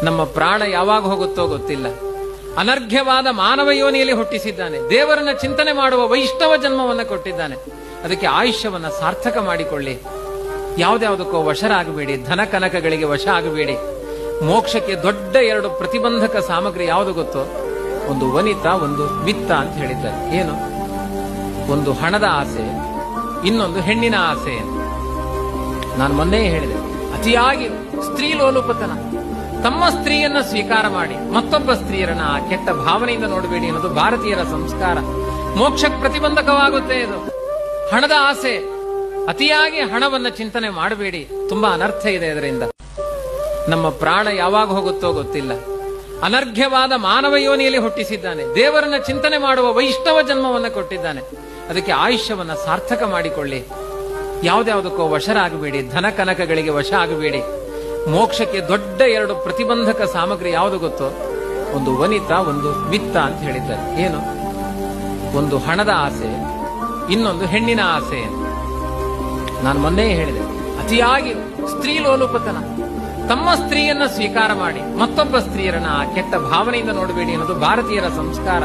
ನಮ್ಮ ಪ್ರಾಣ ಯಾವಾಗ ಹೋಗುತ್ತೋ ಗೊತ್ತಿಲ್ಲ. ಅನರ್ಘ್ಯವಾದ ಮಾನವ ಯೋನಿಯಲ್ಲಿ ಹುಟ್ಟಿಸಿದ್ದಾನೆ. ದೇವರನ್ನ ಚಿಂತನೆ ಮಾಡುವ ವೈಷ್ಣವ ಜನ್ಮವನ್ನು ಕೊಟ್ಟಿದ್ದಾನೆ. ಅದಕ್ಕೆ ಆಯುಷ್ಯವನ್ನ ಸಾರ್ಥಕ ಮಾಡಿಕೊಳ್ಳಿ. ಯಾವುದ್ಯಾವುದಕ್ಕೋ ವಶರಾಗಬೇಡಿ, ಧನ ಕನಕಗಳಿಗೆ ವಶ ಆಗಬೇಡಿ. ಮೋಕ್ಷಕ್ಕೆ ದೊಡ್ಡ 2 ಪ್ರತಿಬಂಧಕ ಸಾಮಗ್ರಿ ಯಾವುದು ಗೊತ್ತೋ? ಒಂದು ವನಿತಾ, ಒಂದು ವಿತ್ತ ಅಂತ ಹೇಳಿದ್ದಾರೆ. ಏನು? ಒಂದು ಹಣದ ಆಸೆ, ಇನ್ನೊಂದು ಹೆಣ್ಣಿನ ಆಸೆ. ನಾನು ಮೊನ್ನೆ ಹೇಳಿದೆ, ಅತಿಯಾಗಿ ಸ್ತ್ರೀ ಲೋಲುಪತನ. ತಮ್ಮ ಸ್ತ್ರೀಯನ್ನ ಸ್ವೀಕಾರ ಮಾಡಿ ಮತ್ತೊಬ್ಬ ಸ್ತ್ರೀಯರನ್ನ ಆ ಕೆಟ್ಟ ಭಾವನೆಯಿಂದ ನೋಡಬೇಡಿ ಅನ್ನೋದು ಭಾರತೀಯರ ಸಂಸ್ಕಾರ. ಮೋಕ್ಷಕ್ಕೆ ಪ್ರತಿಬಂಧಕವಾಗುತ್ತೆ ಇದು. ಹಣದ ಆಸೆ, ಅತಿಯಾಗಿ ಹಣವನ್ನ ಚಿಂತನೆ ಮಾಡಬೇಡಿ. ತುಂಬಾ ಅನರ್ಥ ಇದೆ ಇದರಿಂದ. ನಮ್ಮ ಪ್ರಾಣ ಯಾವಾಗ ಹೋಗುತ್ತೋ ಗೊತ್ತಿಲ್ಲ. ಅನರ್ಘ್ಯವಾದ ಮಾನವ ಯೋನಿಯಲ್ಲಿ ಹುಟ್ಟಿಸಿದ್ದಾನೆ. ದೇವರನ್ನ ಚಿಂತನೆ ಮಾಡುವ ವೈಷ್ಣವ ಜನ್ಮವನ್ನು ಕೊಟ್ಟಿದ್ದಾನೆ. ಅದಕ್ಕೆ ಆಯುಷ್ಯವನ್ನ ಸಾರ್ಥಕ ಮಾಡಿಕೊಳ್ಳಿ. ಯಾವುದ್ಯಾವುದಕ್ಕೋ ವಶರಾಗಬೇಡಿ, ಧನ ಕನಕಗಳಿಗೆ ವಶ ಆಗಬೇಡಿ. ಮೋಕ್ಷಕ್ಕೆ ದೊಡ್ಡ 2 ಪ್ರತಿಬಂಧಕ ಸಾಮಗ್ರಿ ಯಾವುದು ಗೊತ್ತೋ? ಒಂದು ವನಿತಾ, ಒಂದು ವಿತ್ತ ಅಂತ ಹೇಳಿದ್ದಾರೆ. ಏನು? ಒಂದು ಹಣದ ಆಸೆ, ಇನ್ನೊಂದು ಹೆಣ್ಣಿನ ಆಸೆ. ನಾನು ಮೊನ್ನೆ ಹೇಳಿದೆ, ಅತಿಯಾಗಿ ಸ್ತ್ರೀ ಲೋಲುಪತನ. ತಮ್ಮ ಸ್ತ್ರೀಯನ್ನ ಸ್ವೀಕಾರ ಮಾಡಿ ಮತ್ತೊಬ್ಬ ಸ್ತ್ರೀಯರನ್ನ ಆ ಕೆಟ್ಟ ಭಾವನೆಯಿಂದ ನೋಡಬೇಡಿ ಅನ್ನೋದು ಭಾರತೀಯರ ಸಂಸ್ಕಾರ.